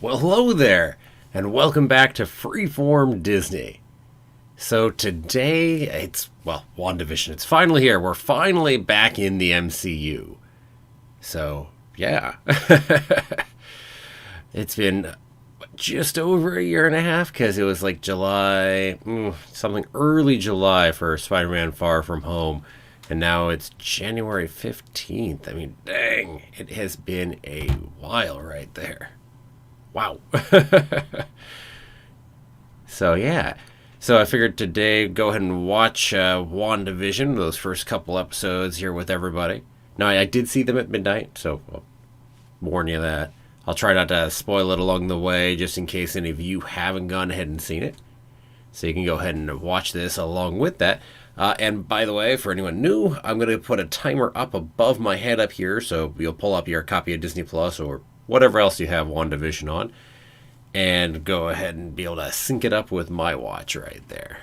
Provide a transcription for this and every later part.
Well, hello there, and welcome back to Freeform Disney. So today, WandaVision. It's finally here. We're finally back in the MCU. So, yeah. It's been just over a year and a half because it was like July, something early July for Spider Man Far From Home. And now it's January 15th. I mean, dang, it has been a while right there. Wow. So yeah, so I figured today go ahead and watch WandaVision, those first couple episodes here with everybody. Now I did see them at midnight, so I'll warn you that. I'll try not to spoil it along the way, just in case any of you haven't gone ahead and seen it. So you can go ahead and watch this along with that. And by the way, for anyone new, I'm going to put a timer up above my head up here, so you'll pull up your copy of Disney Plus or whatever else you have WandaVision on, and go ahead and be able to sync it up with my watch right there.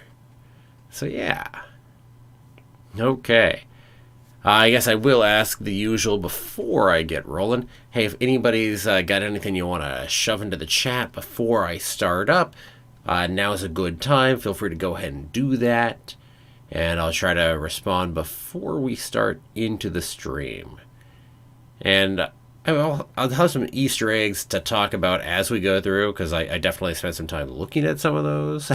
So yeah. Okay. I guess I will ask the usual before I get rolling. Hey, if anybody's got anything you want to shove into the chat before I start up, now's a good time. Feel free to go ahead and do that. And I'll try to respond before we start into the stream. And I'll have some Easter eggs to talk about as we go through, because I definitely spent some time looking at some of those.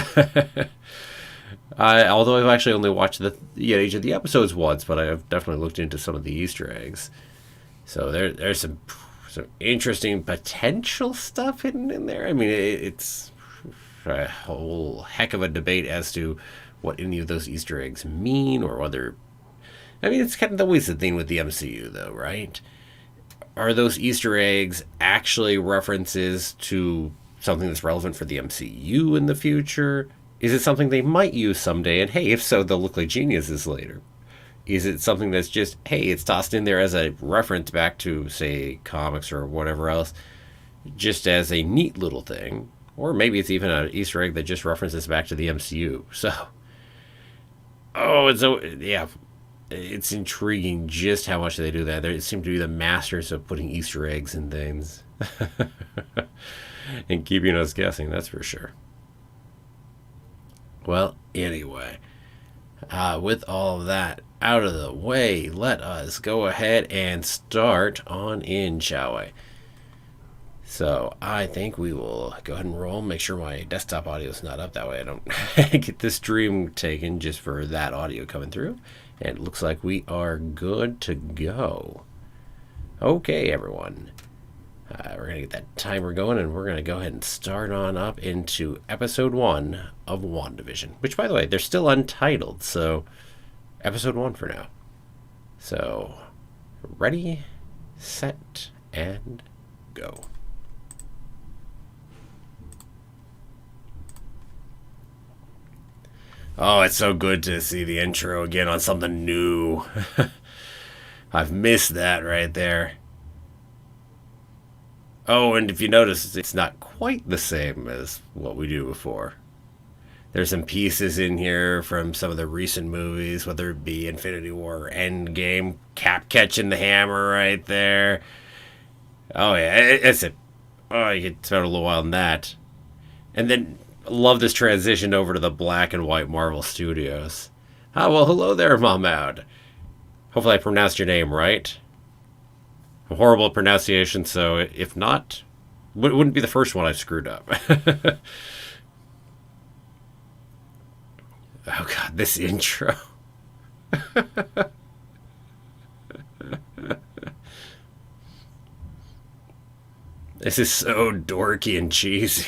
Although I've actually only watched each of the episodes once, but I've definitely looked into some of the Easter eggs. So there's some interesting potential stuff hidden in there. I mean, it's a whole heck of a debate as to what any of those Easter eggs mean, or whether... I mean, it's kind of always the thing with the MCU, though, right? Are those Easter eggs actually references to something that's relevant for the MCU in the future? Is it something they might use someday? And hey, if so, they'll look like geniuses later. Is it something that's just, hey, it's tossed in there as a reference back to, say, comics or whatever else, just as a neat little thing? Or maybe it's even an Easter egg that just references back to the MCU. So, it's intriguing just how much they do that. They seem to be the masters of putting Easter eggs in things. And keeping us guessing, that's for sure. Well, anyway, with all of that out of the way, let us go ahead and start on in, shall we? So I think we will go ahead and roll. Make sure my desktop audio is not up. That way I don't get the stream taken just for that audio coming through. And it looks like we are good to go. Okay, everyone. We're going to get that timer going, and we're going to go ahead and start on up into episode 1 of WandaVision. Which, by the way, they're still untitled, so episode 1 for now. So, ready, set, and go. Oh, it's so good to see the intro again on something new. I've missed that right there. Oh, and if you notice, it's not quite the same as what we do before. There's some pieces in here from some of the recent movies, whether it be Infinity War or Endgame. Cap catching the hammer right there. Oh, yeah, it's it. Oh, you could spend a little while on that. And then... love this transition over to the black and white Marvel Studios. Ah, well, hello there, Mahmoud. Hopefully I pronounced your name right. A horrible pronunciation, so if not, wouldn't be the first one I've screwed up. Oh, God, this intro. This is so dorky and cheesy.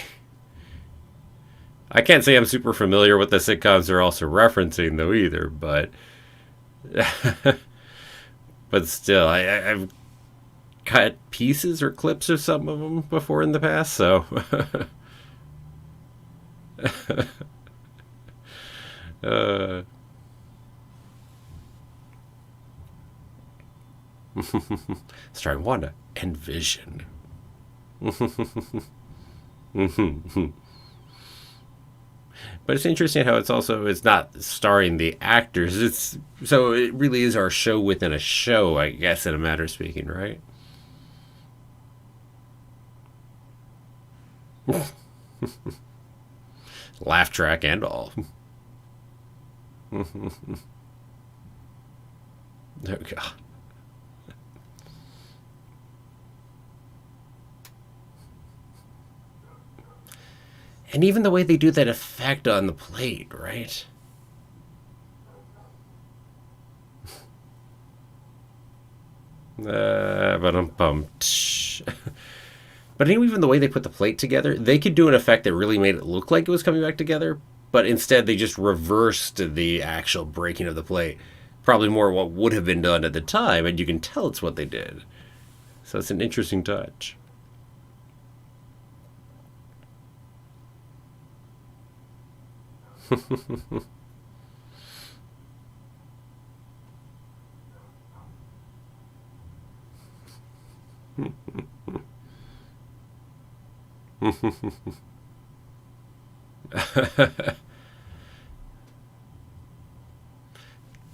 I can't say I'm super familiar with the sitcoms they're also referencing, though, either, but... but still, I've cut pieces or clips of some of them before in the past, so... Starring Wanda and Vision. But it's interesting how it's not starring the actors. So it really is our show within a show, I guess, in a matter of speaking, right? Laugh track and all. Oh, God. And even the way they do that effect on the plate, right? But but even the way they put the plate together, they could do an effect that really made it look like it was coming back together, but instead they just reversed the actual breaking of the plate. Probably more what would have been done at the time, and you can tell it's what they did. So it's an interesting touch.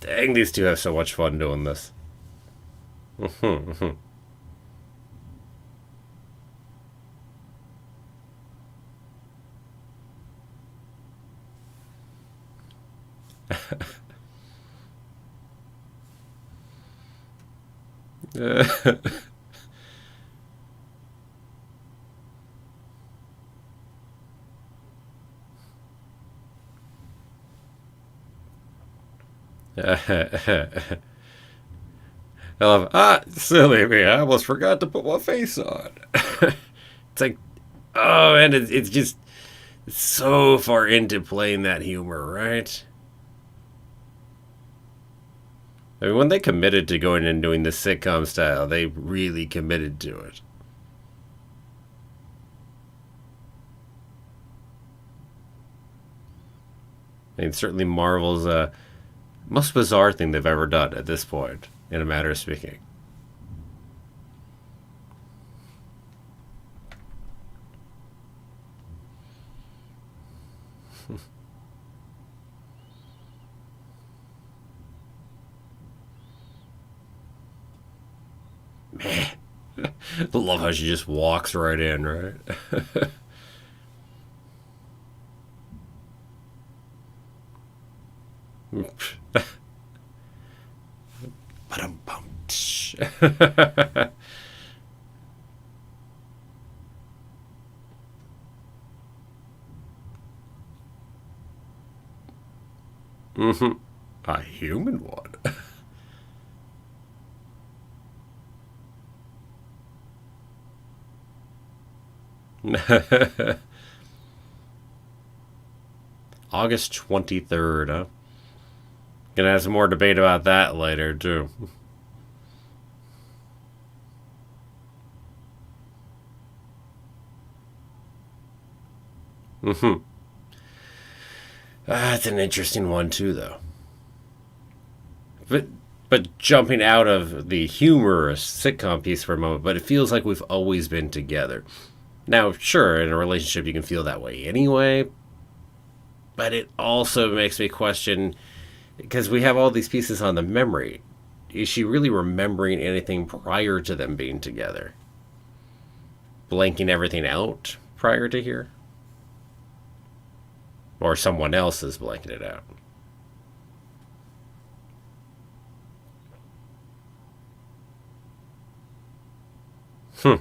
Dang, these two have so much fun doing this. I love, silly me, I almost forgot to put my face on. It's like, oh man, it's just so far into playing that humor, right? I mean, when they committed to going and doing the sitcom style, they really committed to it. I mean, certainly Marvel's most bizarre thing they've ever done at this point, in a matter of speaking. Man, I love how she just walks right in, right? But I'm pumped. Mm-hmm. A human one. August 23rd, huh? Gonna have some more debate about that later, too. Mm-hmm. That's an interesting one, too, though. But but jumping out of the humorous sitcom piece for a moment, but it feels like we've always been together. Now, sure, in a relationship you can feel that way anyway, but it also makes me question because we have all these pieces on the memory. Is she really remembering anything prior to them being together? Blanking everything out prior to here? Or someone else is blanking it out? Hmm.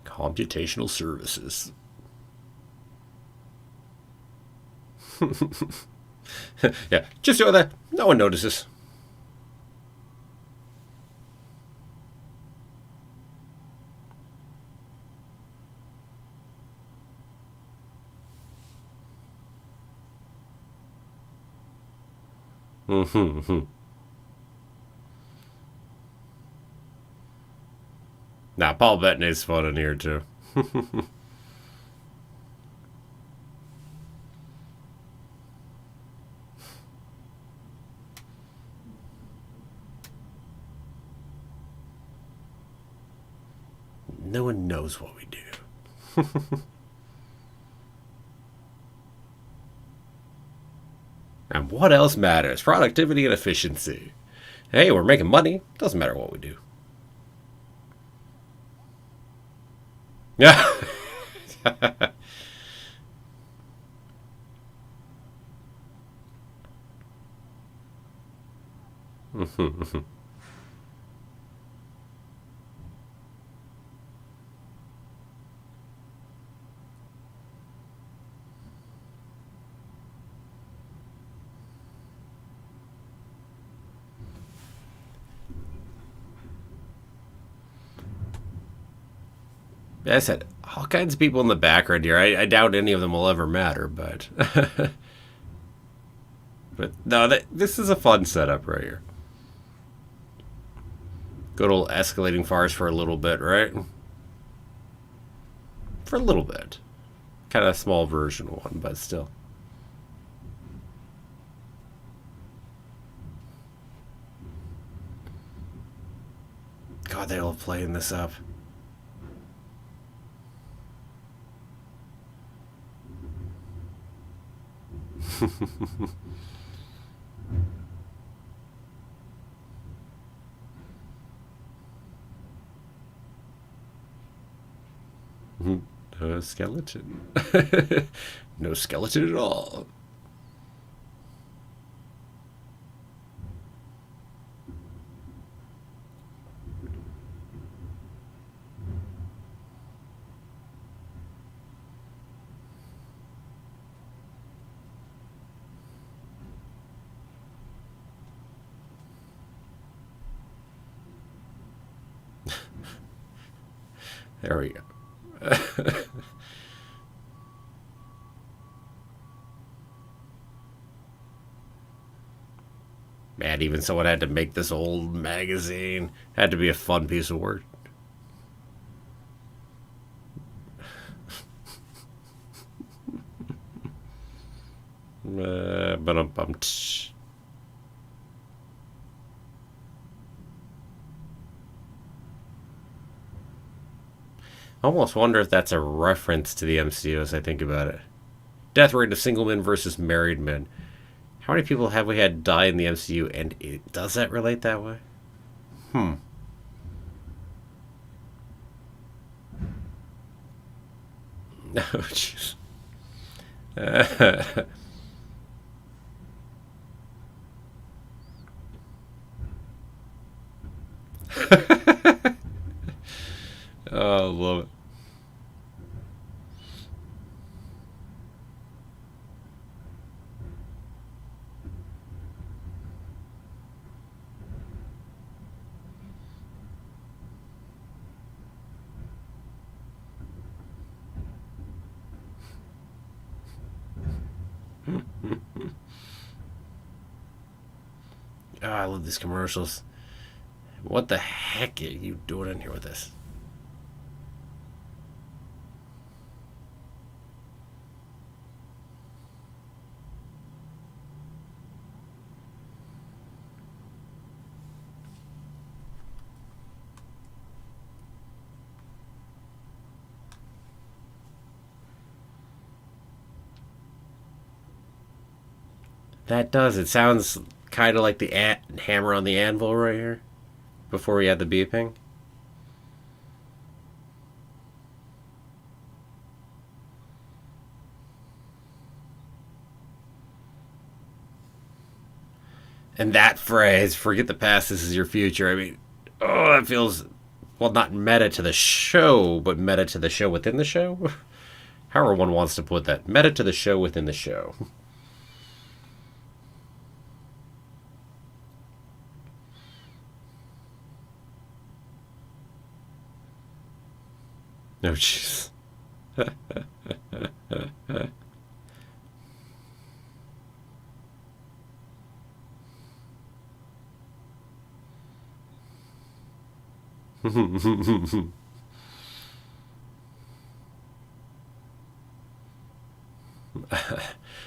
Computational services. Yeah, just so that no one notices. Mm-hmm. Now, Paul Bettany's fun in here, too. No one knows what we do. And what else matters? Productivity and efficiency. Hey, we're making money. Doesn't matter what we do. Yeah. I said all kinds of people in the background here. I doubt any of them will ever matter, but but no, this is a fun setup right here. Good old escalating farce for a little bit, right? For a little bit, kind of a small version one, but still. God, they love playing this up. Skeleton. No skeleton at all. There we go. Man, even someone had to make this old magazine. Had to be a fun piece of work. But I'm bumped. I almost wonder if that's a reference to the MCU as I think about it. Death rate of single men versus married men. How many people have we had die in the MCU, and does that relate that way? Hmm. Oh, jeez. Oh, I love it. Oh, I love these commercials. What the heck are you doing in here with this? That does. It sounds kind of like the hammer on the anvil right here before we had the beeping. And that phrase, forget the past, this is your future. I mean, oh, that feels, well, not meta to the show, but meta to the show within the show. However, one wants to put that. Meta to the show within the show. No, jeez.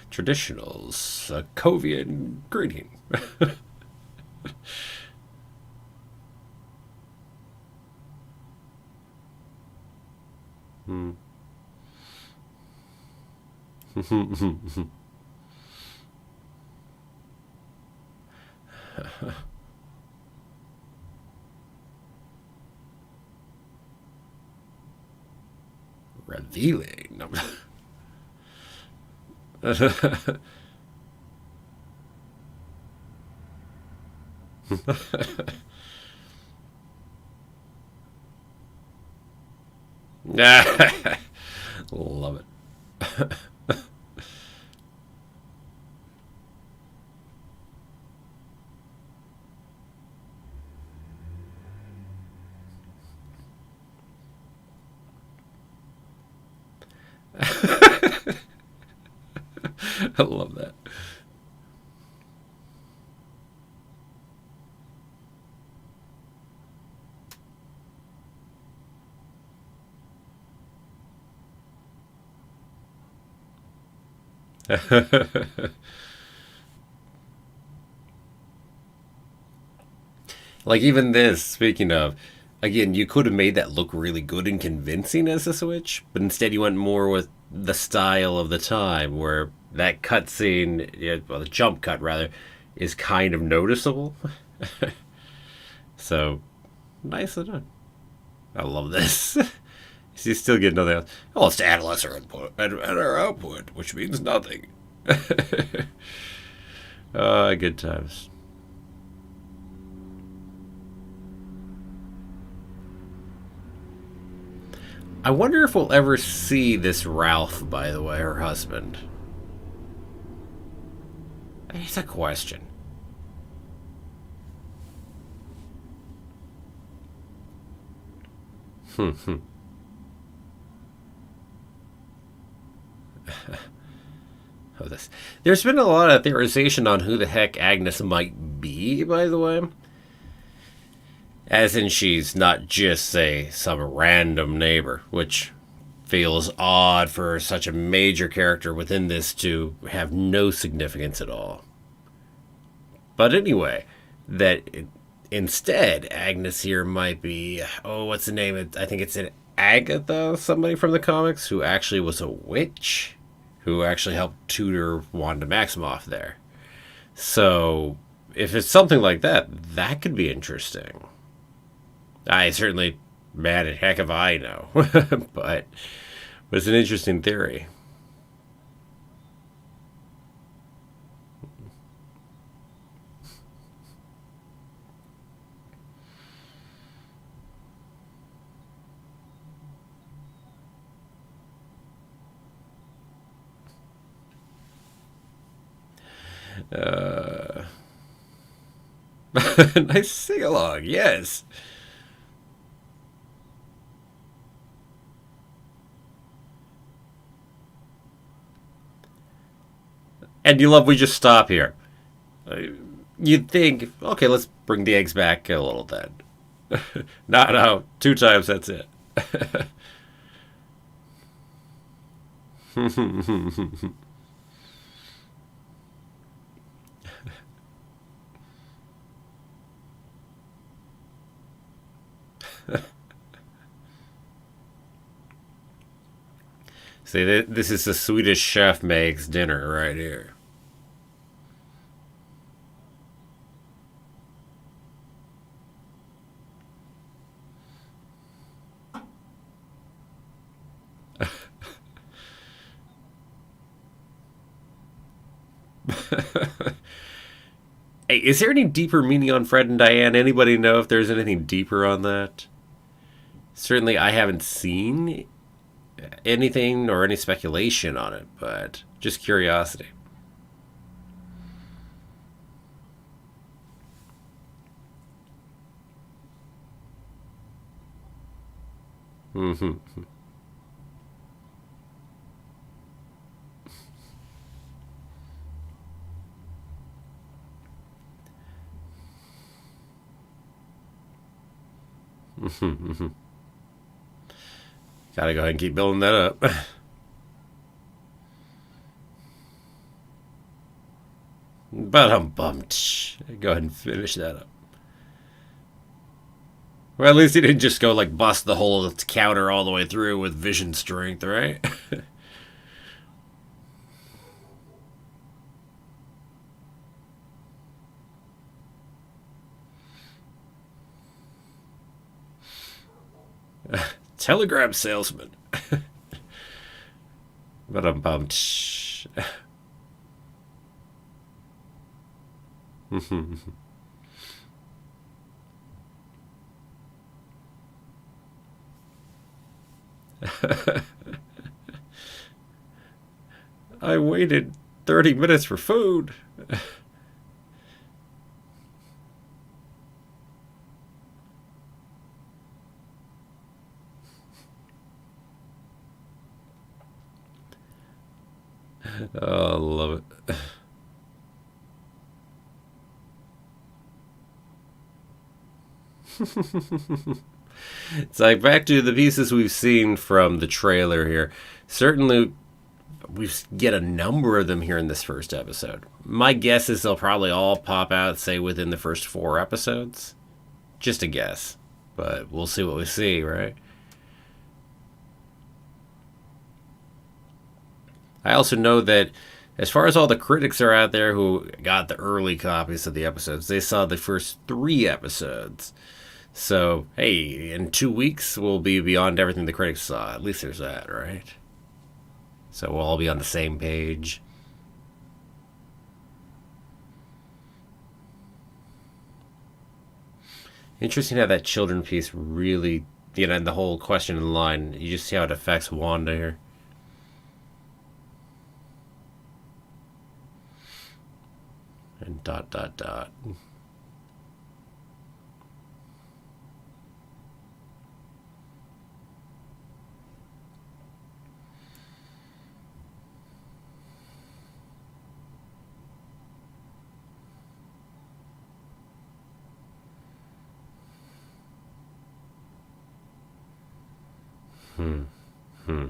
Traditional Sokovian greeting. Hmm. Revealing. Love it. I love that. Like even this, speaking of, again, you could have made that look really good and convincing as a Switch, but instead you went more with the style of the time, where that cutscene, yeah, well, the jump cut rather, is kind of noticeable. So, nicely done. I love this. You still get nothing else. Oh, it's to add lesser input and our output, which means nothing. Good times. I wonder if we'll ever see this Ralph, by the way, her husband. It's a question. Oh, this. There's been a lot of theorization on who the heck Agnes might be, by the way. As in, she's not just, say, some random neighbor, which feels odd for such a major character within this to have no significance at all. But anyway, that instead, Agnes here might be, oh, what's the name? I think it's an Agatha, somebody from the comics, who actually was a witch, who actually helped tutor Wanda Maximoff there. So, if it's something like that, that could be interesting. I certainly, man, heck if I know. But it's an interesting theory. Uh, nice sing along, yes. And you love we just stop here. You'd think, okay, let's bring the eggs back a little then. No, 2 times, that's it. See, this is the Swedish chef makes dinner right here. Hey, is there any deeper meaning on Fred and Diane? Anybody know if there's anything deeper on that? Certainly, I haven't seen anything or any speculation on it, but just curiosity. Hmm. Gotta go ahead and keep building that up. But I'm bummed. Go ahead and finish that up. Well, at least he didn't just go like bust the whole counter all the way through with vision strength, right? Telegram salesman. But I'm bummed. I waited 30 minutes for food. Oh, I love it. It's like back to the pieces we've seen from the trailer here. Certainly, we get a number of them here in this first episode. My guess is they'll probably all pop out, say, within the first 4 episodes. Just a guess. But we'll see what we see, right? I also know that as far as all the critics are out there who got the early copies of the episodes, they saw the first 3 episodes. So, hey, in 2 weeks, we'll be beyond everything the critics saw. At least there's that, right? So we'll all be on the same page. Interesting how that children piece really, and the whole question in line, you just see how it affects Wanda here. And dot, dot, dot. Hmm. Hmm.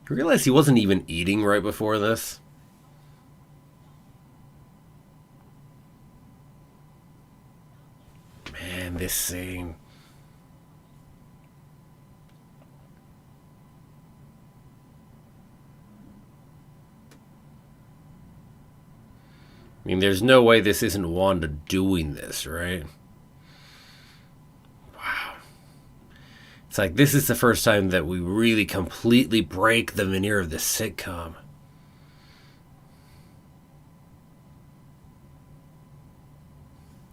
You realize he wasn't even eating right before this? Man, this scene. I mean, there's no way this isn't Wanda doing this, right? Wow. It's like this is the first time that we really completely break the veneer of this sitcom.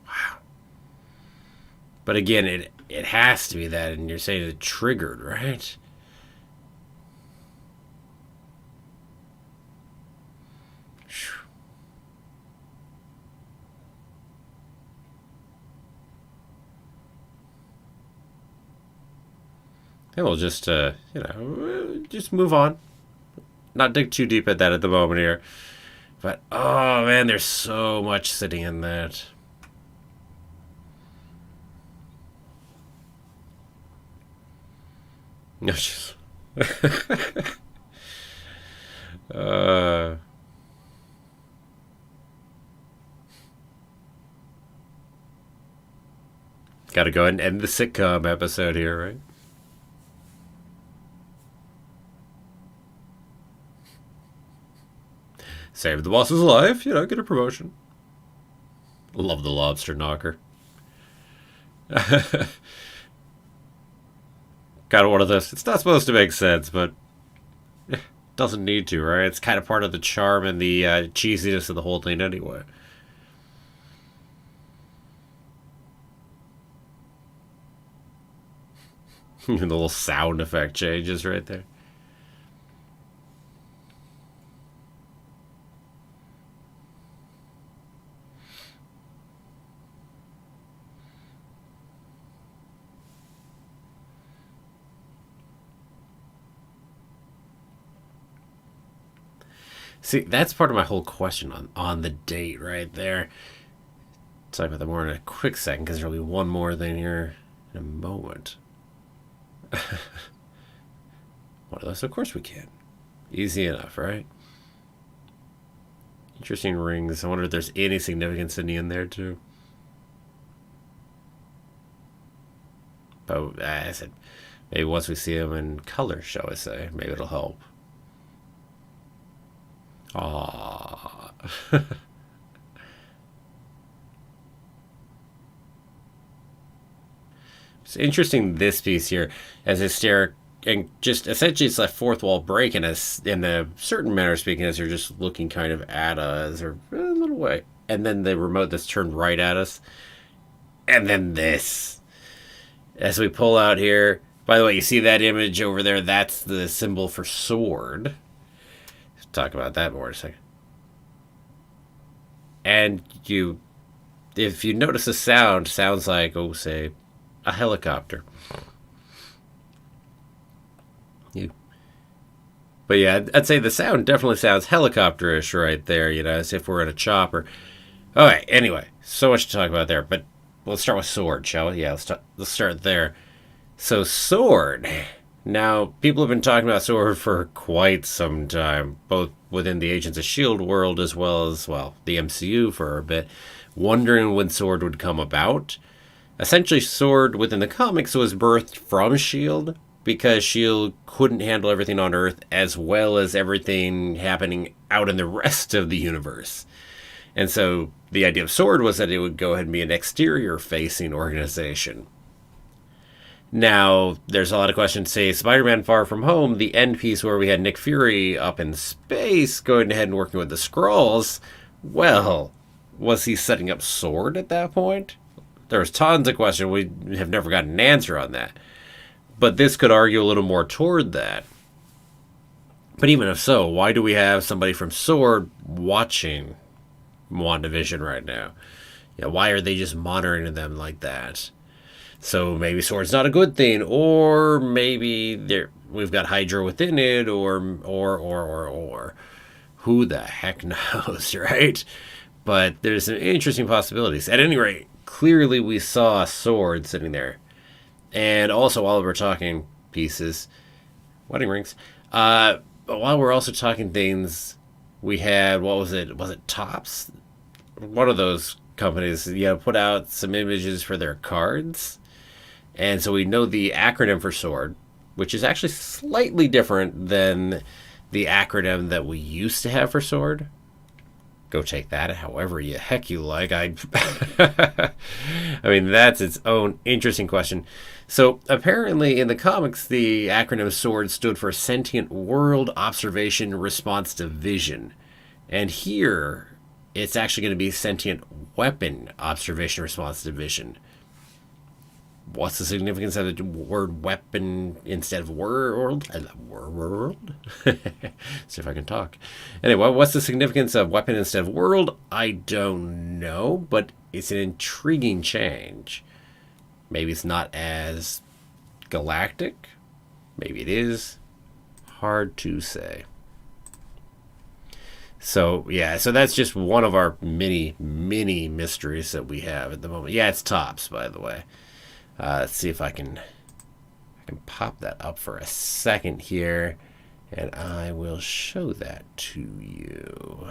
Wow. But again, it has to be that, and you're saying it triggered, right? And we'll just, just move on. Not dig too deep at that at the moment here. But, oh man, there's so much sitting in that. No, just. uh, Gotta go and end the sitcom episode here, right? Save the boss's life, get a promotion. Love the lobster knocker. Kind of one of those. It's not supposed to make sense, but it doesn't need to, right? It's kind of part of the charm and the cheesiness of the whole thing anyway. The little sound effect changes right there. See, that's part of my whole question on the date right there. Talk about that more in a quick second because there'll be one more thing here in a moment. One of those, of course we can. Easy enough, right? Interesting rings. I wonder if there's any significance in there too. But I said, maybe once we see them in color, shall I say, maybe it'll help. Aww. I, interesting this piece here as they stare and just essentially it's a fourth wall break in a certain manner of speaking as they're just looking kind of at us or a little way. And then the remote that's turned right at us. And then this. As we pull out here. By the way, you see that image over there? That's the symbol for sword. Let's talk about that more in a second. And if you notice the sounds like, say, a helicopter. But yeah, I'd say the sound definitely sounds helicopterish right there, as if we're in a chopper. Okay, anyway, so much to talk about there. But let's start with sword, shall we? Yeah, let's start there. So sword. Now, people have been talking about sword for quite some time, both within the Agents of S.H.I.E.L.D. world as well as, the MCU for a bit, wondering when sword would come about. Essentially, sword within the comics was birthed from S.H.I.E.L.D., because S.H.I.E.L.D. couldn't handle everything on Earth as well as everything happening out in the rest of the universe. And so the idea of sword was that it would go ahead and be an exterior-facing organization. Now, there's a lot of questions. Say, Spider-Man Far From Home, the end piece where we had Nick Fury up in space going ahead and working with the Skrulls. Well, was he setting up sword at that point? There's tons of questions. We have never gotten an answer on that. But this could argue a little more toward that. But even if so, why do we have somebody from S.W.O.R.D. watching WandaVision right now? Why are they just monitoring them like that? So maybe S.W.O.R.D's not a good thing, or maybe we've got Hydra within it, or. Who the heck knows, right? But there's some interesting possibilities. At any rate, clearly we saw S.W.O.R.D. sitting there. And also, while we're talking pieces, wedding rings, but while we're also talking things, we had, what was it? Was it Topps? One of those companies, put out some images for their cards. And so we know the acronym for sword, which is actually slightly different than the acronym that we used to have for sword. Go take that however the heck you like. I mean, that's its own interesting question. So apparently in the comics, the acronym SWORD stood for Sentient World Observation Response Division. And here, it's actually going to be Sentient Weapon Observation Response Division. What's the significance of the word weapon instead of world? World? See if I can talk. Anyway, what's the significance of weapon instead of world? I don't know, but it's an intriguing change. Maybe it's not as galactic. Maybe it is. Hard to say. So, yeah, so that's just one of our many, many mysteries that we have at the moment. Yeah, it's Topps, by the way. Let's see if I can pop that up for a second here, and I will show that to you.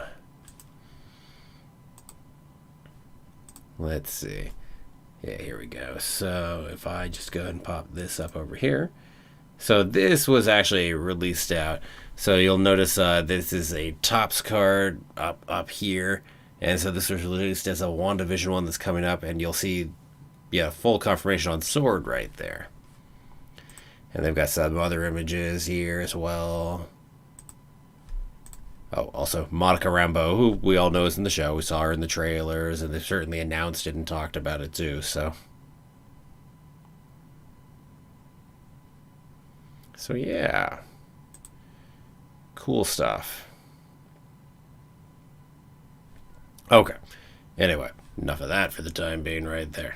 Let's see. Yeah, here we go. So if I just go ahead and pop this up over here. So this was actually released out. So you'll notice this is a Topps card up here. And so this was released as a WandaVision one that's coming up, and you'll see full confirmation on sword right there. And they've got some other images here as well. Oh, also Monica Rambeau, who we all know is in the show. We saw her in the trailers, and they've certainly announced it and talked about it too. So yeah. Cool stuff. Okay. Anyway, enough of that for the time being right there.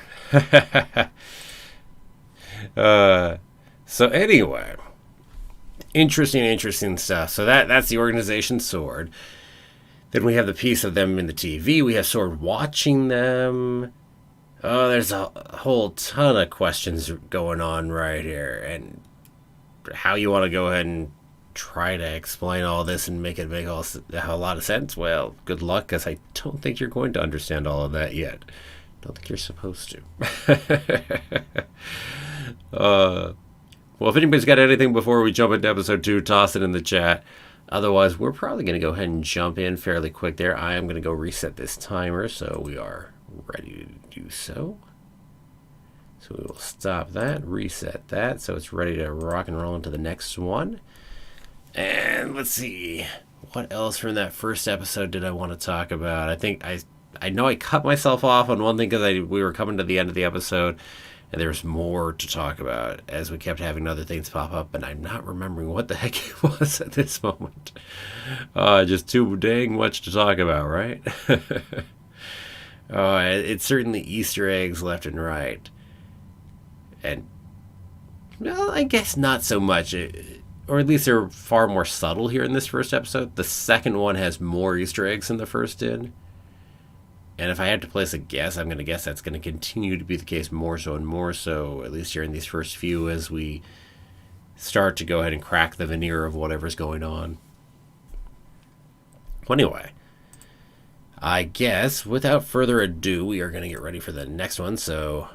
So anyway, interesting stuff. So that's the organization SWORD. Then we have the piece of them in the TV. We have SWORD watching them. Oh, there's a whole ton of questions going on right here. And how you want to go ahead and try to explain all this and make it make a lot of sense, well, good luck, because I don't think you're going to understand all of that yet. Don't think you're supposed to. Well, if anybody's got anything before we jump into episode 2, toss it in the chat. Otherwise, we're probably going to go ahead and jump in fairly quick there. I am going to go reset this timer so we are ready to do so. So we will stop that, reset that, so it's ready to rock and roll into the next one. And let's see, what else from that first episode did I want to talk about? I know I cut myself off on one thing because we were coming to the end of the episode, and there's more to talk about as we kept having other things pop up, and I'm not remembering what the heck it was at this moment. Just too dang much to talk about, right? It's certainly Easter eggs left and right. And, well, I guess not so much. Or at least they're far more subtle here in this first episode. The second one has more Easter eggs than the first did. And if I had to place a guess, I'm going to guess that's going to continue to be the case more so and more so, at least here in these first few, as we start to go ahead and crack the veneer of whatever's going on. Well, anyway, I guess without further ado, we are going to get ready for the next one. So,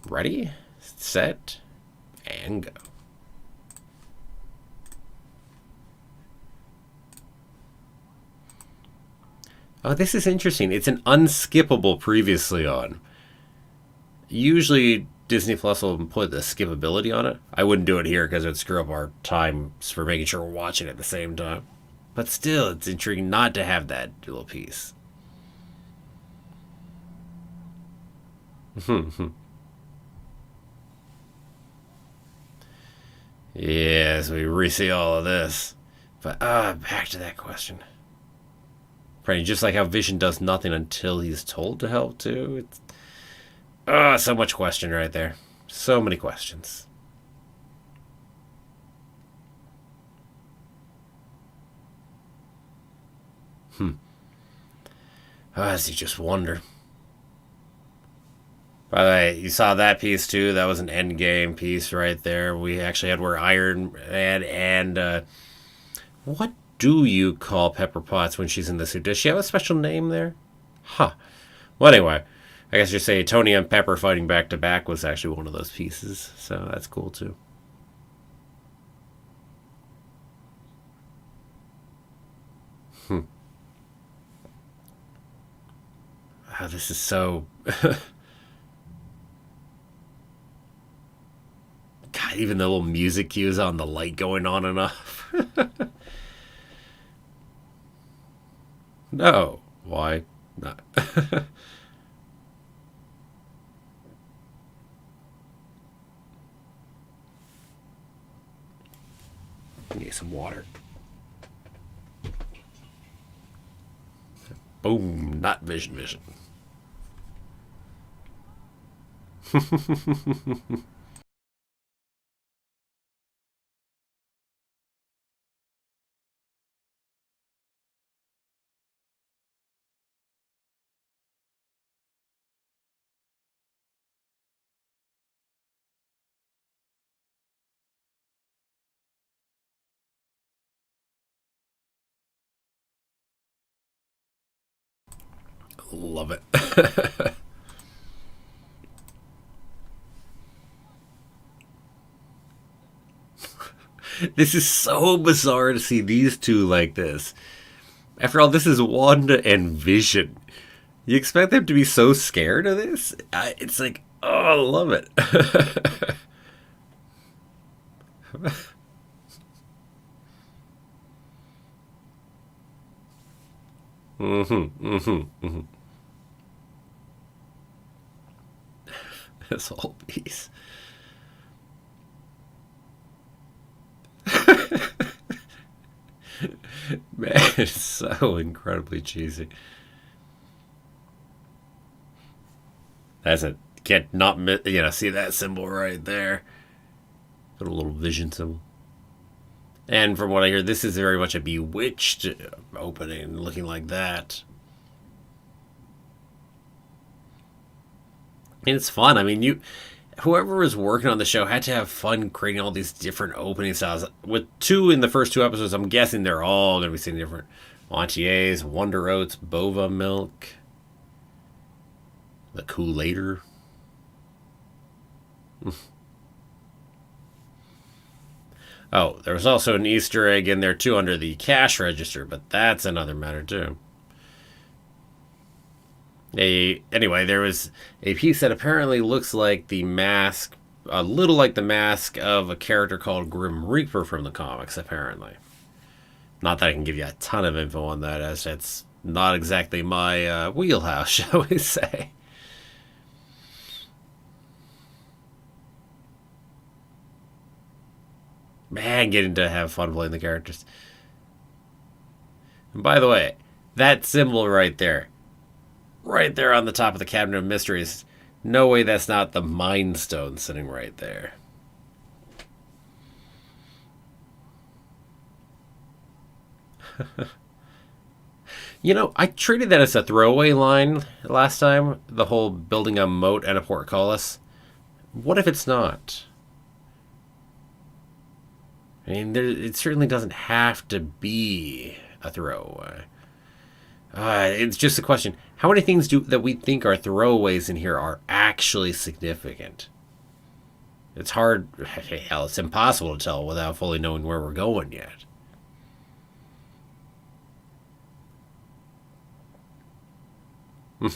ready, set, and go. Oh, this is interesting. It's an unskippable previously on. Usually Disney Plus will put the skippability on it. I wouldn't do it here because it would screw up our times for making sure we're watching at the same time. But still, it's intriguing not to have that little piece. Yes, we re-see all of this. But, back to that question. Right, just like how Vision does nothing until he's told to help, too. It's so much question right there. So many questions. As you just wonder. By the way, you saw that piece too. That was an end game piece right there. We actually had where Iron Man and what do you call Pepper Potts when she's in the suit? Does she have a special name there? Huh. Well, anyway, I guess you say Tony and Pepper fighting back to back was actually one of those pieces, so that's cool too. Wow, this is so. God, even the little music cues on the light going on and off. No. Why not? Need some water. Boom. Not Vision. Love it. This is so bizarre to see these two like this. After all, this is Wanda and Vision. You expect them to be so scared of this? It's like, oh, I love it. This whole piece. Man, it's so incredibly cheesy. That's a can't not see that symbol right there. Got a little Vision symbol. And from what I hear, this is very much a Bewitched opening, looking like that. And it's fun. I mean, whoever was working on the show had to have fun creating all these different opening styles. With two in the first two episodes, I'm guessing they're all going to be seeing different. Montiers, Wonder Oats, Bova Milk, the Kool-Aider. Oh, there was also an Easter egg in there too under the cash register, but that's another matter too. Anyway, there was a piece that apparently looks like the mask, a little like the mask of a character called Grim Reaper from the comics, apparently. Not that I can give you a ton of info on that, as that's not exactly my wheelhouse, shall we say. Man, getting to have fun playing the characters. And by the way, that symbol right there on the top of the Cabinet of Mysteries, no way that's not the Mind Stone sitting right there. You know, I treated that as a throwaway line last time, the whole building a moat and a portcullis. What if it's not? I mean, it certainly doesn't have to be a throwaway. It's just a question: how many things do that we think are throwaways in here are actually significant? It's hard. Hell, it's impossible to tell without fully knowing where we're going yet. uh,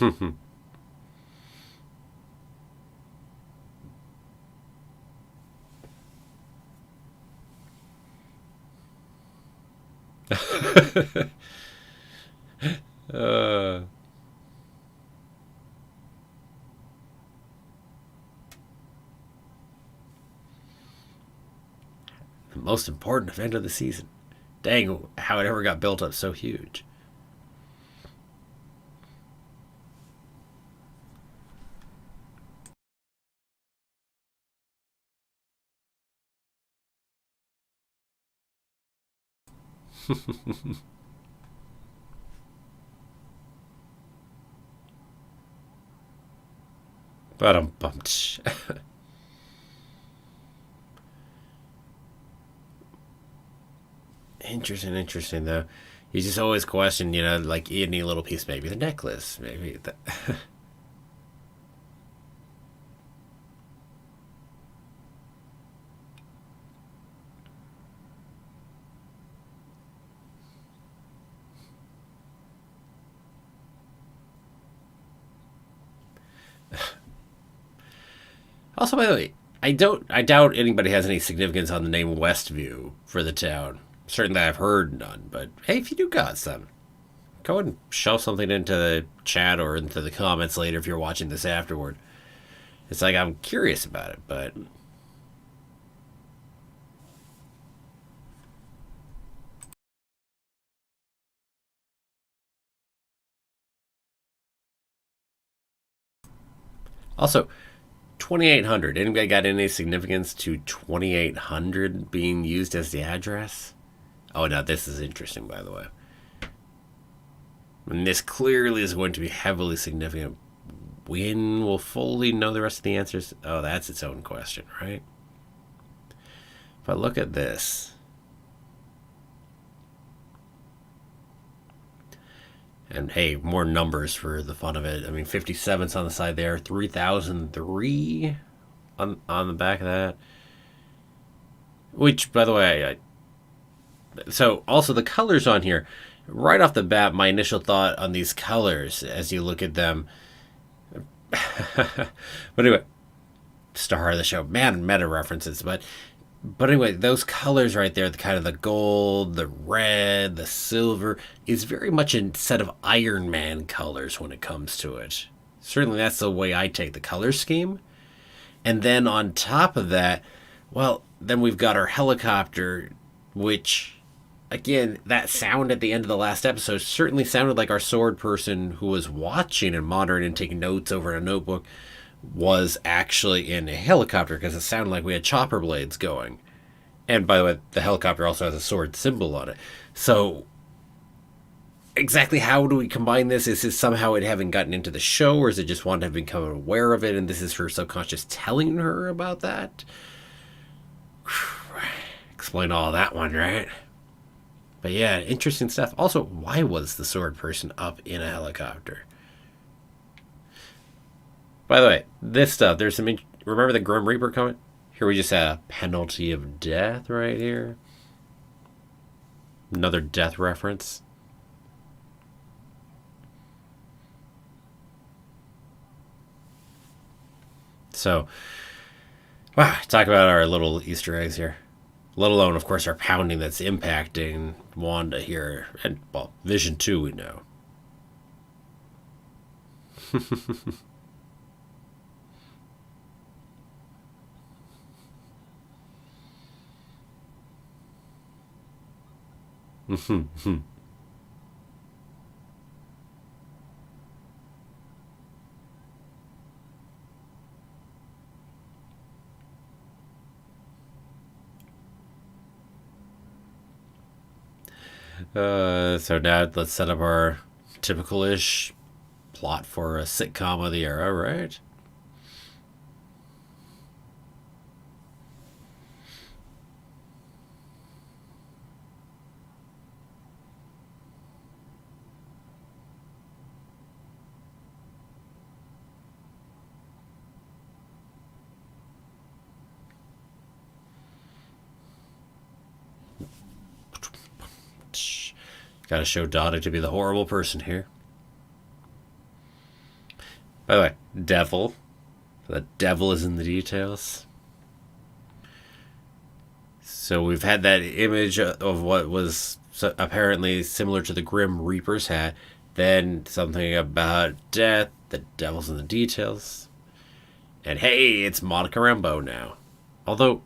the most important event of the season. Dang, how it ever got built up so huge. But I'm bumped. Interesting though. You just always question, like any little piece, maybe the necklace, maybe the. Also, by the way, I doubt anybody has any significance on the name Westview for the town. Certainly, I've heard none. But hey, if you do got some, go ahead and shove something into the chat or into the comments later if you're watching this afterward. It's like I'm curious about it, but also 2800. Anybody got any significance to 2800 being used as the address? Oh, now this is interesting, by the way. And this clearly is going to be heavily significant. When we'll fully know the rest of the answers? Oh, that's its own question, right? But look at this. And hey, more numbers for the fun of it. I mean, 57's on the side there, 3003 on the back of that. Which, by the way, so also the colors on here. Right off the bat, my initial thought on these colors as you look at them. But anyway, star of the show, man, meta references, but anyway, those colors right there, the kind of the gold, the red, the silver, is very much a set of Iron Man colors when it comes to it. Certainly that's the way I take the color scheme. And then on top of that, well, then we've got our helicopter, which, again, that sound at the end of the last episode certainly sounded like our sword person who was watching and monitoring and taking notes over in a notebook was actually in a helicopter because it sounded like we had chopper blades going. And by the way, the helicopter also has a sword symbol on it. So, exactly how do we combine this? Is this somehow it having gotten into the show, or is it just Wanda having become aware of it and this is her subconscious telling her about that? Explain all that one, right? But yeah, interesting stuff. Also, why was the sword person up in a helicopter? By the way, this stuff, there's some. Remember the Grim Reaper comment? Here we just had a penalty of death right here. Another death reference. So, wow, talk about our little Easter eggs here. Let alone, of course, our pounding that's impacting Wanda here. And, well, Vision 2, we know. So now let's set up our typical-ish plot for a sitcom of the era, right? Gotta show Donna to be the horrible person here. By the way, devil. The devil is in the details. So we've had that image of what was apparently similar to the Grim Reaper's hat. Then something about death. The devil's in the details. And hey, it's Monica Rambeau now. Although,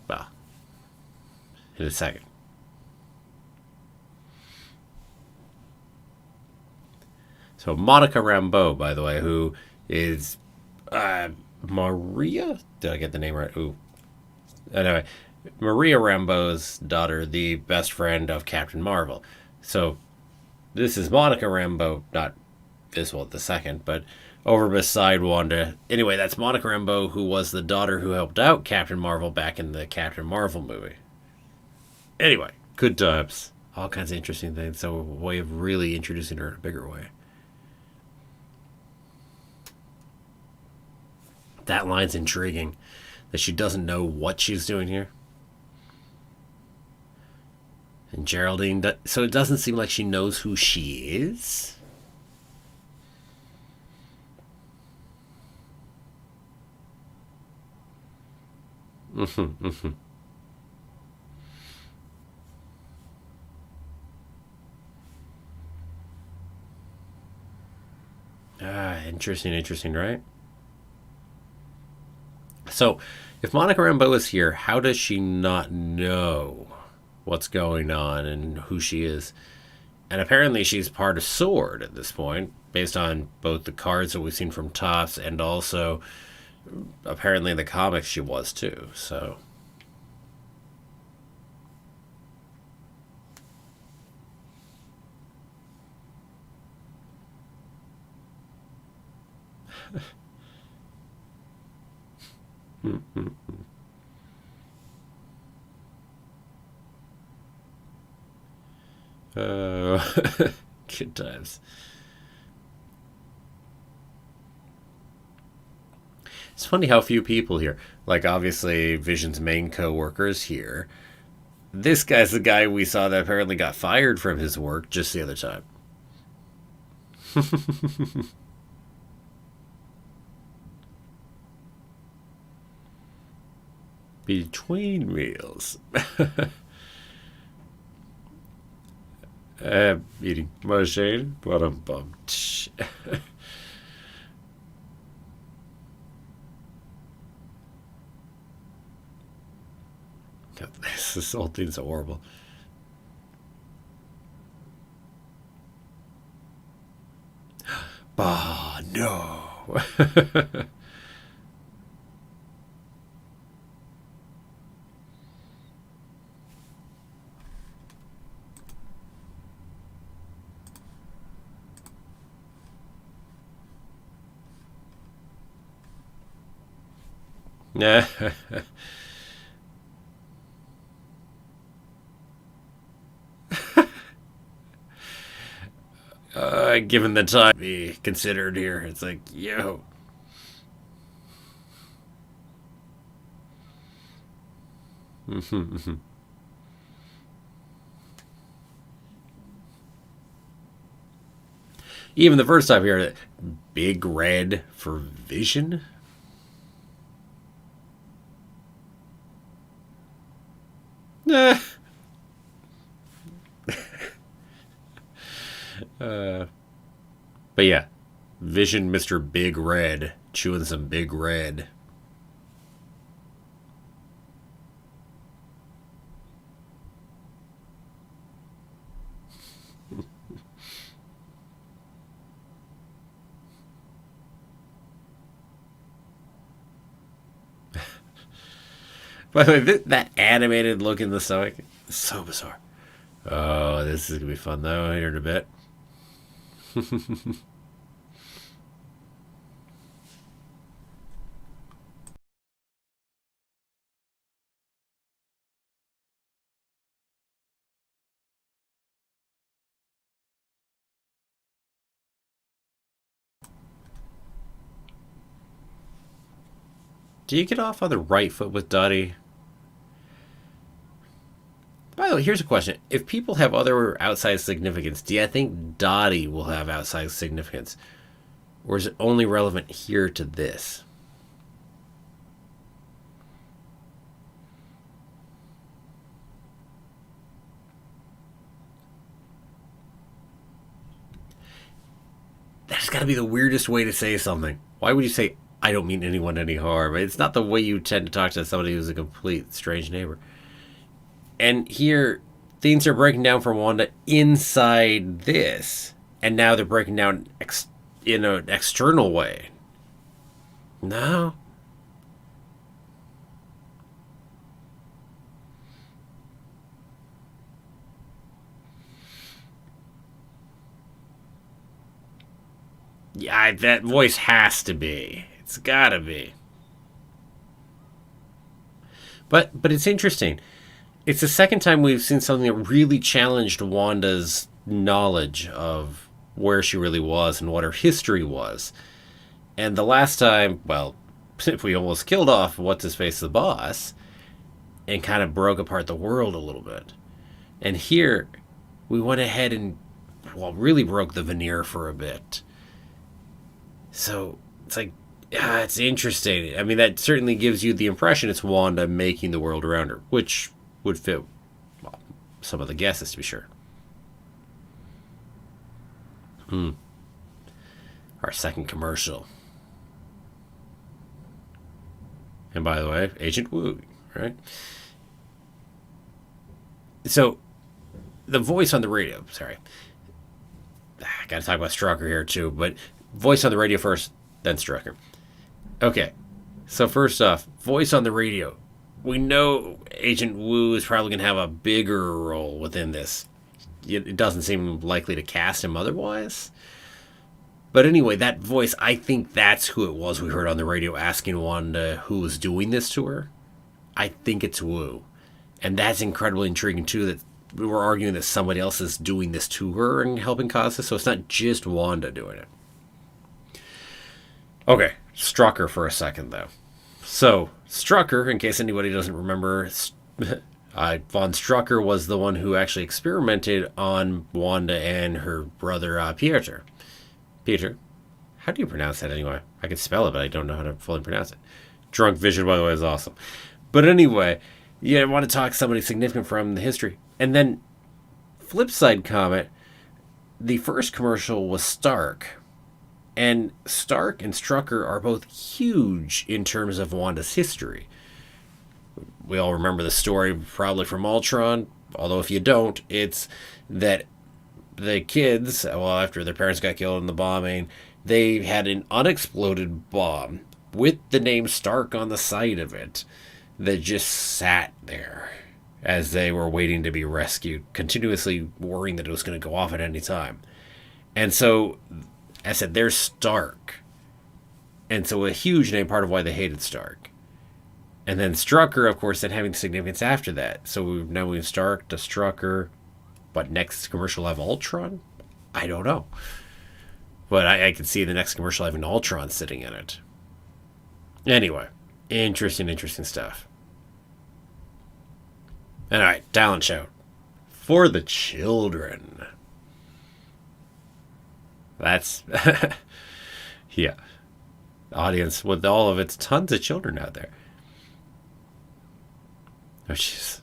well, in a second. So Monica Rambeau, by the way, who is Maria? Did I get the name right? Ooh. Anyway, Maria Rambeau's daughter, the best friend of Captain Marvel. So this is Monica Rambeau, not this one, the second, but over beside Wanda. Anyway, that's Monica Rambeau, who was the daughter who helped out Captain Marvel back in the Captain Marvel movie. Anyway, good times. All kinds of interesting things. So a way of really introducing her in a bigger way. That line's intriguing. That she doesn't know what she's doing here. And Geraldine, so it doesn't seem like she knows who she is. Interesting, right? So, if Monica Rambeau is here, how does she not know what's going on and who she is? And apparently she's part of Sword at this point, based on both the cards that we've seen from Topps and also apparently in the comics she was too. So uh, good times. It's funny how few people here, like obviously Vision's main co-workers here. This guy's the guy we saw that apparently got fired from his work just the other time. Between meals. Eating machine. What a bum. This whole thing's horrible. Bah, no. Yeah. Given the time be considered here, it's like, yo. Even the first time here, big red for Vision. Nah. But yeah, Vision, Mr. Big Red, chewing some Big Red. By the way, that animated look in the stomach is so bizarre. Oh, this is gonna be fun though. Here in a bit. Do you get off on the right foot with Dottie? By the way, here's a question. If people have other outside significance, do you think Dottie will have outside significance? Or is it only relevant here to this? That's got to be the weirdest way to say something. Why would you say, I don't mean anyone any harm? It's not the way you tend to talk to somebody who's a complete strange neighbor. And here, things are breaking down for Wanda inside this. And now they're breaking down in an external way. No. Yeah, that voice has to be. It's gotta be. But it's interesting. It's the second time we've seen something that really challenged Wanda's knowledge of where she really was and what her history was. And the last time, well, we almost killed off what's his face, the boss, and kind of broke apart the world a little bit. And here, we went ahead and, well, really broke the veneer for a bit. So it's like, yeah, it's interesting. I mean, that certainly gives you the impression it's Wanda making the world around her, which would fit, well, some of the guesses to be sure. Our second commercial. And by the way, Agent Woo, right? So, the voice on the radio, sorry. I gotta talk about Strucker here too, but voice on the radio first, then Strucker. Okay, so first off, voice on the radio. We know Agent Woo is probably going to have a bigger role within this. It doesn't seem likely to cast him otherwise. But anyway, that voice, I think that's who it was we heard on the radio asking Wanda who was doing this to her. I think it's Woo. And that's incredibly intriguing too, that we were arguing that somebody else is doing this to her and helping cause this, so it's not just Wanda doing it. Okay, Strucker for a second though. So, Strucker, in case anybody doesn't remember, Von Strucker was the one who actually experimented on Wanda and her brother, Peter. Peter. How do you pronounce that anyway? I can spell it, but I don't know how to fully pronounce it. Drunk Vision, by the way, is awesome. But anyway, yeah, I want to talk somebody significant from the history. And then, flip side comment, the first commercial was Stark. And Stark and Strucker are both huge in terms of Wanda's history. We all remember the story probably from Ultron, although if you don't, it's that the kids, well, after their parents got killed in the bombing, they had an unexploded bomb with the name Stark on the side of it that just sat there as they were waiting to be rescued, continuously worrying that it was going to go off at any time. And so I said, there's Stark. And so a huge name, part of why they hated Stark. And then Strucker, of course, then having significance after that. So now we've Stark to Strucker. But next commercial have Ultron? I don't know. But I can see the next commercial having Ultron sitting in it. Anyway, interesting stuff. And alright, talent show. For the children. That's yeah. Audience with all of its tons of children out there. Oh jeez.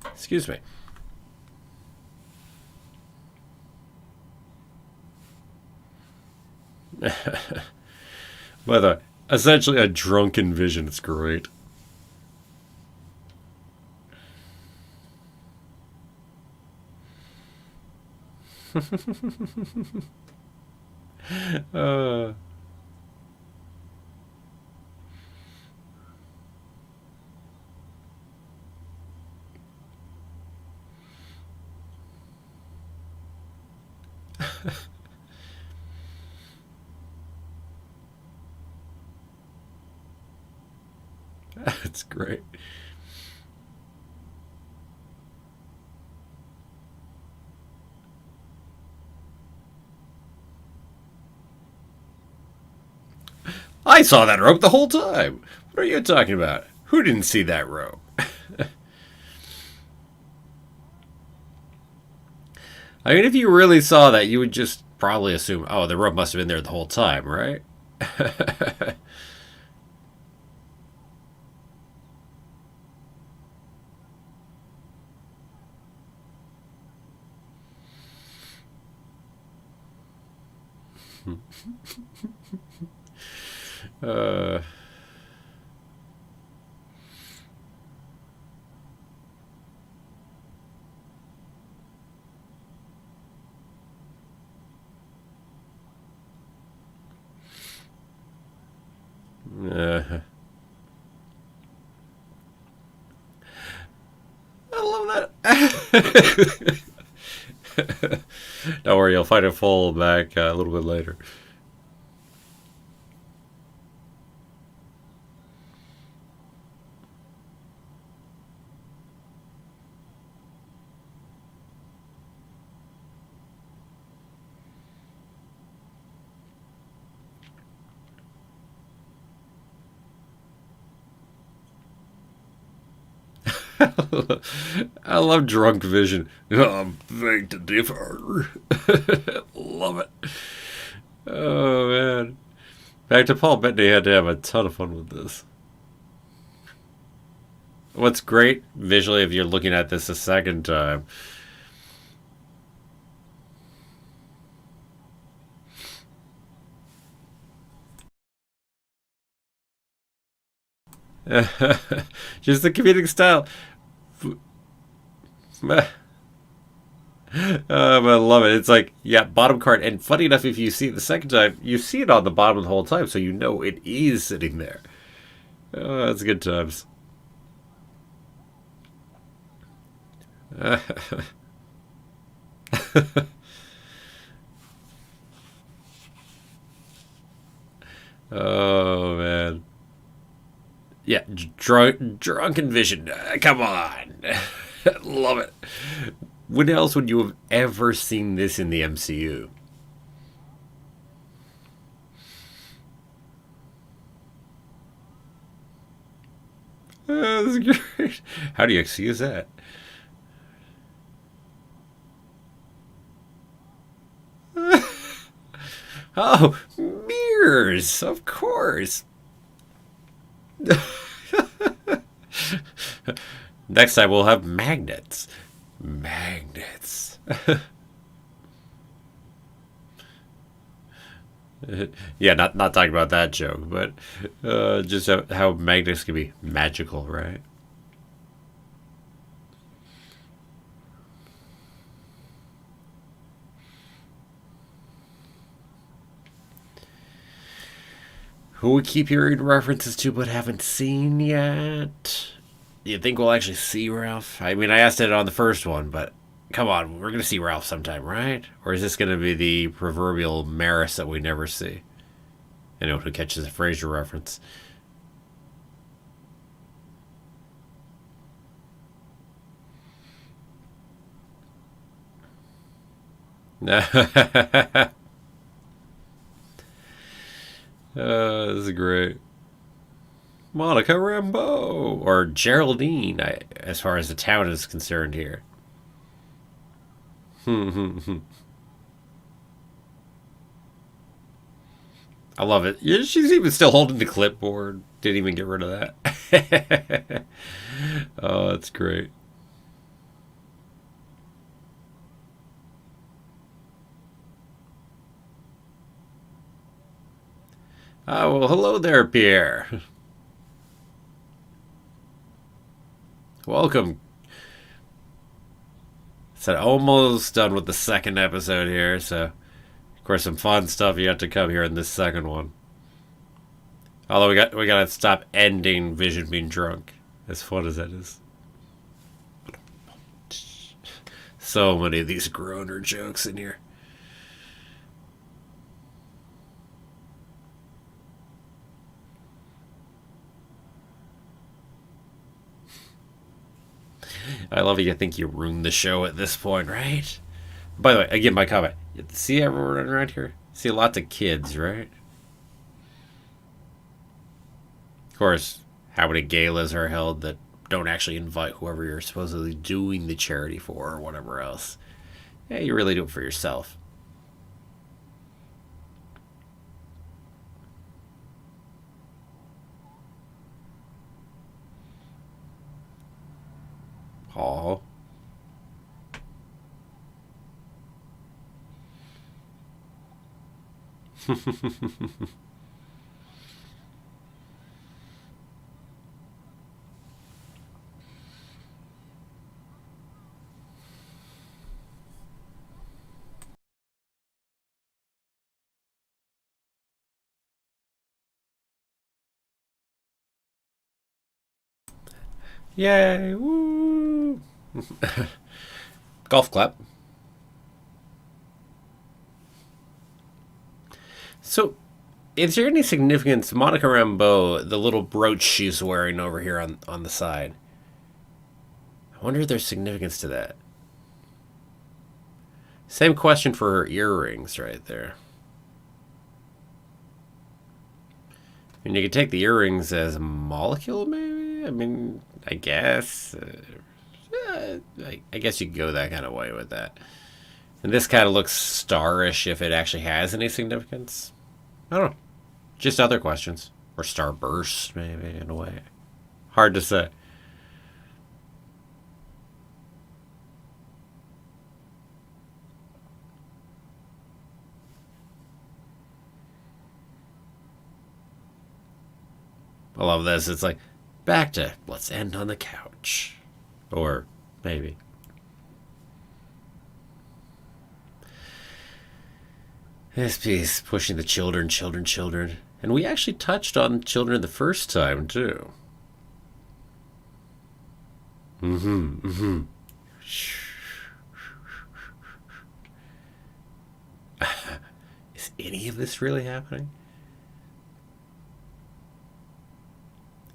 Excuse me. By the way, essentially a drunken vision. It's great. Uh, it's great. I saw that rope the whole time. What are you talking about? Who didn't see that rope? I mean, if you really saw that, you would just probably assume, oh, the rope must have been there the whole time, right? uh, uh, I love that. Don't worry, you'll find a full back a little bit later. I love drunk vision. I'm beg to differ. Love it. Oh man. Back to Paul Bettany had to have a ton of fun with this. What's great visually if you're looking at this a second time. Just the comedic style. I love it. It's like, yeah, bottom card. And funny enough, if you see it the second time, you see it on the bottom the whole time, so you know it is sitting there. Oh, that's good times. Oh, man. Yeah, drunken vision. Come on. Love it. When else would you have ever seen this in the MCU? That's great. How do you excuse that? Oh, mirrors, of course. Next time we'll have magnets. Magnets. Yeah, not talking about that joke, but just how magnets can be magical, right? Who we keep hearing references to but haven't seen yet? You think we'll actually see Ralph? I mean, I asked it on the first one, but come on, we're gonna see Ralph sometime, right? Or is this gonna be the proverbial Maris that we never see? Anyone who catches a Frasier reference. This is great. Monica Rambeau or Geraldine, as far as the town is concerned here. I love it. Yeah, she's even still holding the clipboard. Didn't even get rid of that. Oh, that's great. Oh, well, hello there, Pierre. Welcome. So almost done with the second episode here, so of course some fun stuff you have to come here in this second one. Although we gotta stop ending Vision being drunk. As fun as that is. So many of these groaner jokes in here. I love you think you ruined the show at this point, right? By the way, again, my comment. You see everyone around here? See lots of kids, right? Of course, how many galas are held that don't actually invite whoever you're supposedly doing the charity for or whatever else? Yeah, you really do it for yourself. Oh. Yay! Woo! Golf clap. So, is there any significance, Monica Rambeau, the little brooch she's wearing over here on the side? I wonder if there's significance to that. Same question for her earrings right there. I mean, you could take the earrings as a molecule, maybe? I mean, I guess. I guess you could go that kind of way with that. And this kind of looks starish if it actually has any significance. I don't know. Just other questions. Or starburst, maybe, in a way. Hard to say. I love this. It's like, back to let's end on the couch. Or maybe. This piece pushing the children, children, children. And we actually touched on children the first time, too. Is any of this really happening?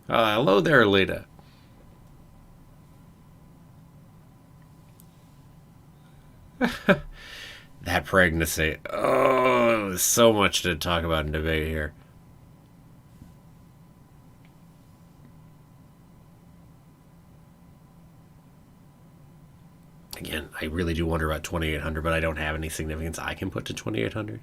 Hello there, Lita. That pregnancy. Oh, there's so much to talk about and debate here. Again, I really do wonder about 2800, but I don't have any significance I can put to 2800.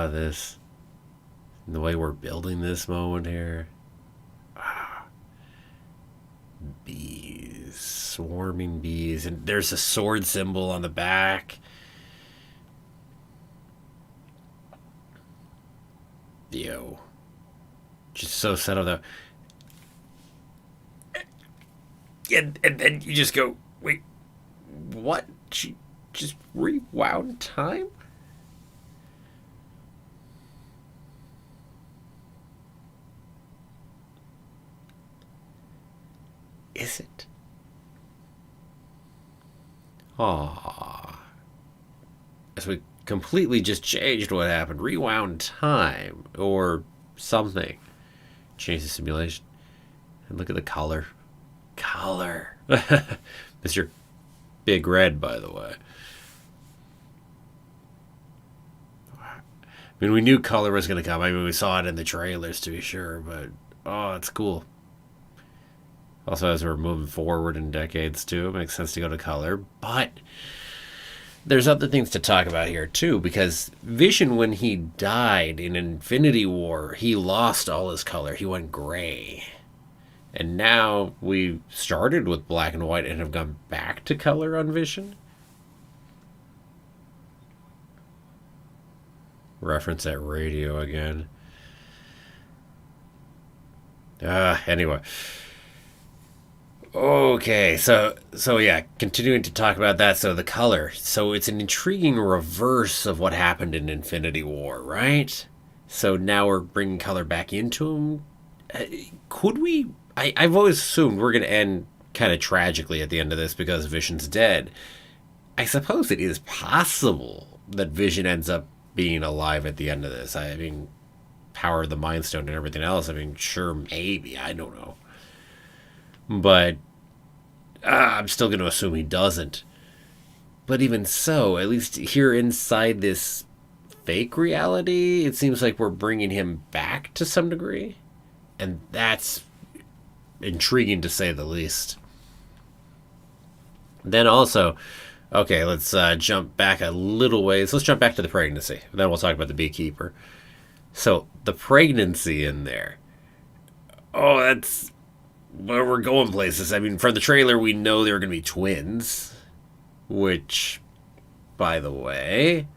This. The way we're building this moment here. Bees. Swarming bees. And there's a sword symbol on the back. Yo. Just so set up and then you just go, wait, what? She just rewound time? Is it? Aww. As we completely just changed what happened. Rewound time. Or something. Change the simulation. And look at the color. Color. Mr. Big Red, by the way. I mean, we knew color was going to come. I mean, we saw it in the trailers, to be sure, but oh, it's cool. Also, as we're moving forward in decades, too, it makes sense to go to color. But there's other things to talk about here, too, because Vision, when he died in Infinity War, he lost all his color. He went gray. And now we started with black and white and have gone back to color on Vision. Reference that radio again. Anyway. Okay, so yeah, continuing to talk about that. So the color. So it's an intriguing reverse of what happened in Infinity War, right? So now we're bringing color back into him. Could we? I've always assumed we're going to end kind of tragically at the end of this because Vision's dead. I suppose it is possible that Vision ends up being alive at the end of this. I mean, power of the Mind Stone and everything else. I mean, sure, maybe. I don't know. But I'm still going to assume he doesn't. But even so, at least here inside this fake reality, it seems like we're bringing him back to some degree. And that's intriguing to say the least. Then also, okay, let's jump back a little ways. Let's jump back to the pregnancy. Then we'll talk about the beekeeper. So the pregnancy in there. Oh, that's where we're going places. I mean, from the trailer, we know they're going to be twins. Which, by the way,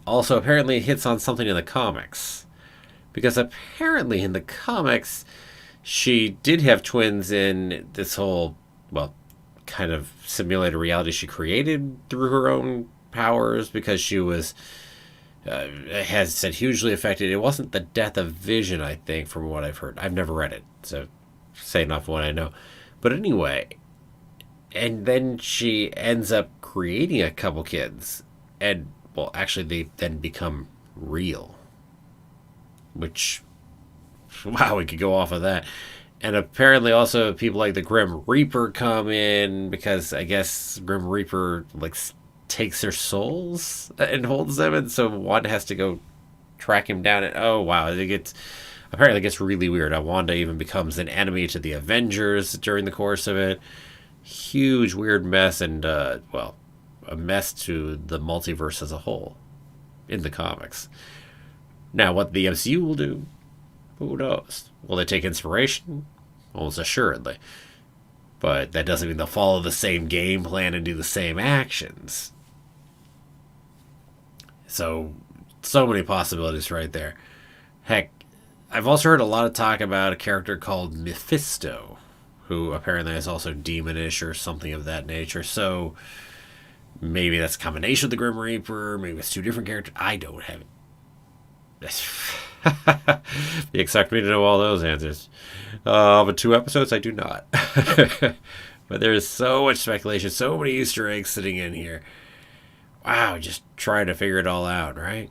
also apparently hits on something in the comics. Because apparently in the comics, she did have twins in this whole, well, kind of simulated reality she created through her own powers because she was, has said hugely affected. It wasn't the death of Vision, I think, from what I've heard. I've never read it, so say enough what I know. But anyway, and then she ends up creating a couple kids. And, well, actually they then become real. Which, wow, we could go off of that. And apparently also people like the Grim Reaper come in because I guess Grim Reaper like takes their souls and holds them, and so Wanda has to go track him down. And oh wow, apparently it gets really weird. Wanda even becomes an enemy to the Avengers during the course of it. Huge weird mess, and well, a mess to the multiverse as a whole in the comics. Now, what the MCU will do, who knows? Will they take inspiration? Almost assuredly. But that doesn't mean they'll follow the same game plan and do the same actions. So many possibilities right there. Heck, I've also heard a lot of talk about a character called Mephisto, who apparently is also demonish or something of that nature. So maybe that's a combination of the Grim Reaper, maybe it's two different characters. I don't have it. You expect me to know all those answers. But 2 episodes, I do not. But there is so much speculation, so many Easter eggs sitting in here. Wow, just trying to figure it all out, right?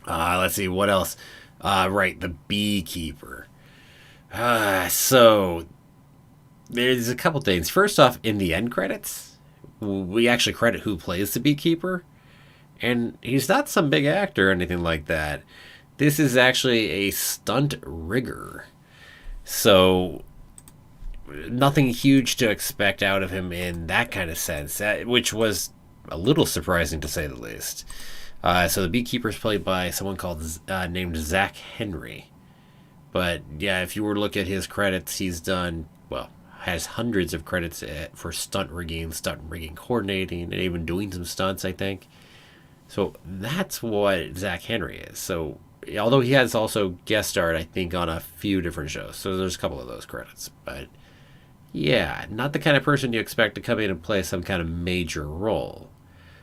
Let's see, what else? Right, the beekeeper. So, there's a couple things. First off, in the end credits, we actually credit who plays the beekeeper. And he's not some big actor or anything like that. This is actually a stunt rigger. So, nothing huge to expect out of him in that kind of sense, which was a little surprising to say the least. So the beekeeper is played by someone named Zach Henry. But yeah, if you were to look at his credits, he's done, well, has hundreds of credits for stunt rigging coordinating, and even doing some stunts, I think. So that's what Zach Henry is. So although he has also guest starred, I think, on a few different shows. So there's a couple of those credits. But yeah, not the kind of person you expect to come in and play some kind of major role.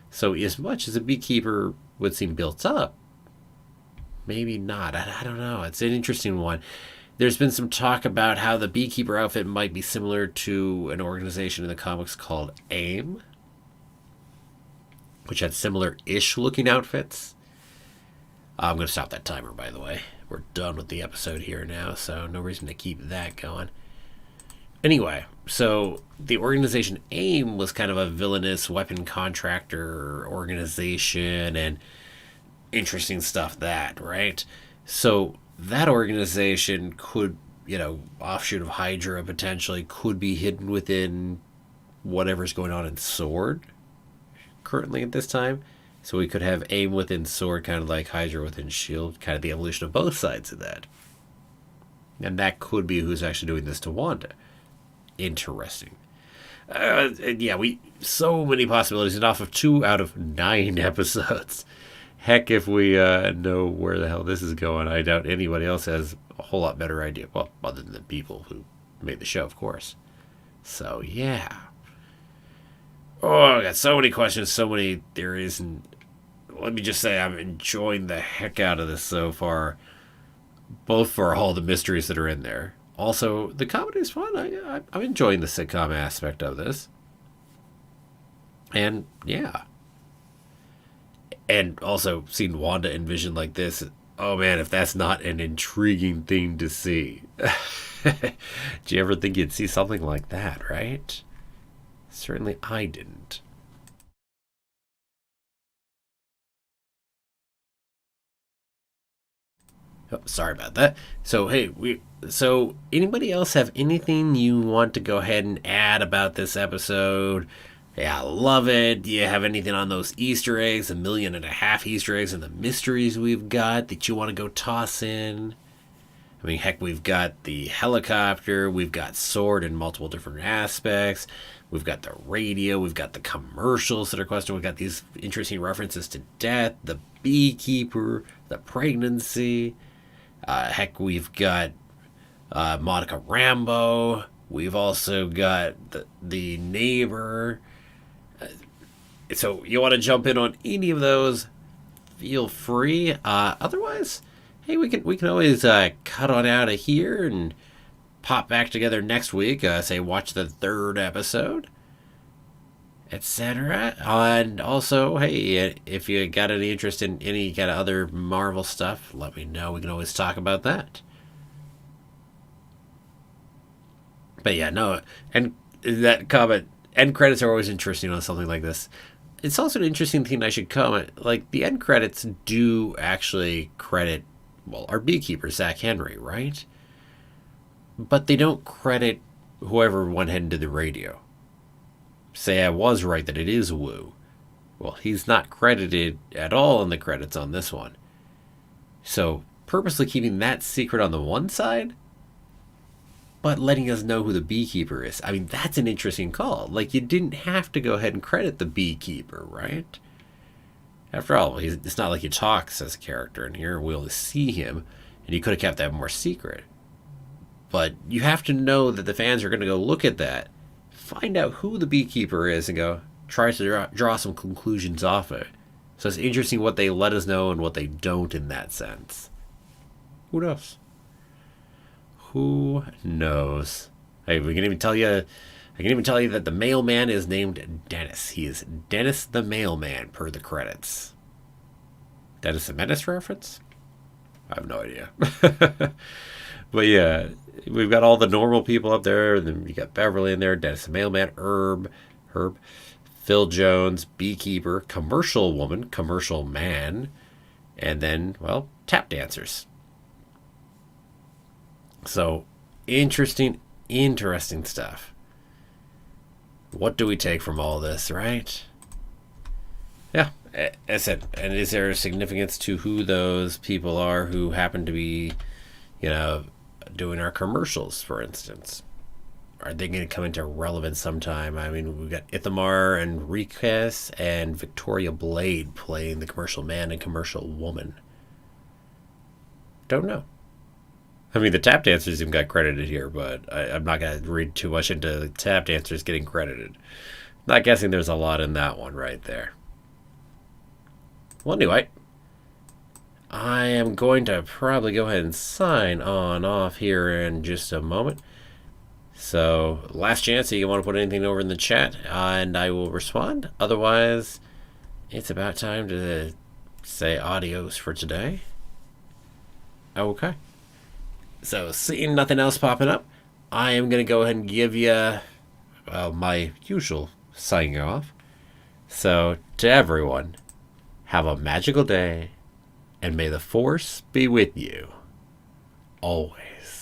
So as much as a beekeeper would seem built up, maybe not. I don't know. It's an interesting one. There's been some talk about how the beekeeper outfit might be similar to an organization in the comics called AIM, which had similar-ish looking outfits. I'm going to stop that timer, by the way. We're done with the episode here now, so no reason to keep that going. Anyway, so the organization AIM was kind of a villainous weapon contractor organization and interesting stuff that, right? So that organization could, offshoot of Hydra potentially could be hidden within whatever's going on in Sword currently at this time. So we could have AIM within Sword, kind of like Hydra within Shield, kind of the evolution of both sides of that. And that could be who's actually doing this to Wanda. Interesting. We so many possibilities, and off of 2 out of 9 episodes. Heck, if we know where the hell this is going, I doubt anybody else has a whole lot better idea. Well, other than the people who made the show, of course. So, yeah. Oh, I got so many questions, so many theories, and let me just say I'm enjoying the heck out of this so far. Both for all the mysteries that are in there. Also, the comedy is fun. I'm enjoying the sitcom aspect of this. And, yeah. And also, seeing Wanda and Vision like this, oh man, if that's not an intriguing thing to see. Do you ever think you'd see something like that, right? Certainly I didn't. Oh, sorry about that. So, hey, so anybody else have anything you want to go ahead and add about this episode? Yeah, I love it. Do you have anything on those Easter eggs, 1.5 million Easter eggs, and the mysteries we've got that you want to go toss in? I mean, heck, we've got the helicopter, we've got Sword in multiple different aspects, we've got the radio, we've got the commercials that are questionable, we've got these interesting references to death, the beekeeper, the pregnancy. Heck, we've got Monica Rambeau. We've also got the neighbor. So you want to jump in on any of those, feel free. Otherwise, hey, we can always cut on out of here and pop back together next week. Say watch the 3rd episode, etc. And also, hey, if you got any interest in any kind of other Marvel stuff, let me know. We can always talk about that. But yeah, no, and that comment, end credits are always interesting on something like this. It's also an interesting thing I should comment. Like, the end credits do actually credit, well, our beekeeper, Zach Henry, right? But they don't credit whoever went ahead and did the radio. Say I was right that it is Wu. Well, he's not credited at all in the credits on this one. So, purposely keeping that secret on the one side, but letting us know who the beekeeper is. I mean, that's an interesting call. Like, you didn't have to go ahead and credit the beekeeper, right? After all, it's not like he talks as a character in here. We only see him, and you could have kept that more secret. But you have to know that the fans are going to go look at that, find out who the beekeeper is, and go try to draw some conclusions off it. So it's interesting what they let us know and what they don't in that sense. Who knows? Who knows? Hey, we can even tell you. I can even tell you that the mailman is named Dennis. He is Dennis the Mailman per the credits. Dennis the Menace reference? I have no idea. But yeah, we've got all the normal people up there. And then you got Beverly in there, Dennis the Mailman, Herb, Phil Jones, Beekeeper, Commercial Woman, Commercial Man, and then, well, tap dancers. So, interesting stuff. What do we take from all this, right? Yeah, as I said, and is there a significance to who those people are who happen to be, doing our commercials, for instance? Are they going to come into relevance sometime? I mean, we've got Ithamar and Enriquez and Victoria Blade playing the commercial man and commercial woman. Don't know. I mean, the tap dancers even got credited here, but I'm not going to read too much into the tap dancers getting credited. Not guessing there's a lot in that one right there. Well, anyway, I am going to probably go ahead and sign on off here in just a moment. So, last chance if you want to put anything over in the chat, and I will respond. Otherwise, it's about time to say adios for today. Okay. So, seeing nothing else popping up, I am going to go ahead and give you my usual signing off. So, to everyone, have a magical day, and may the Force be with you always.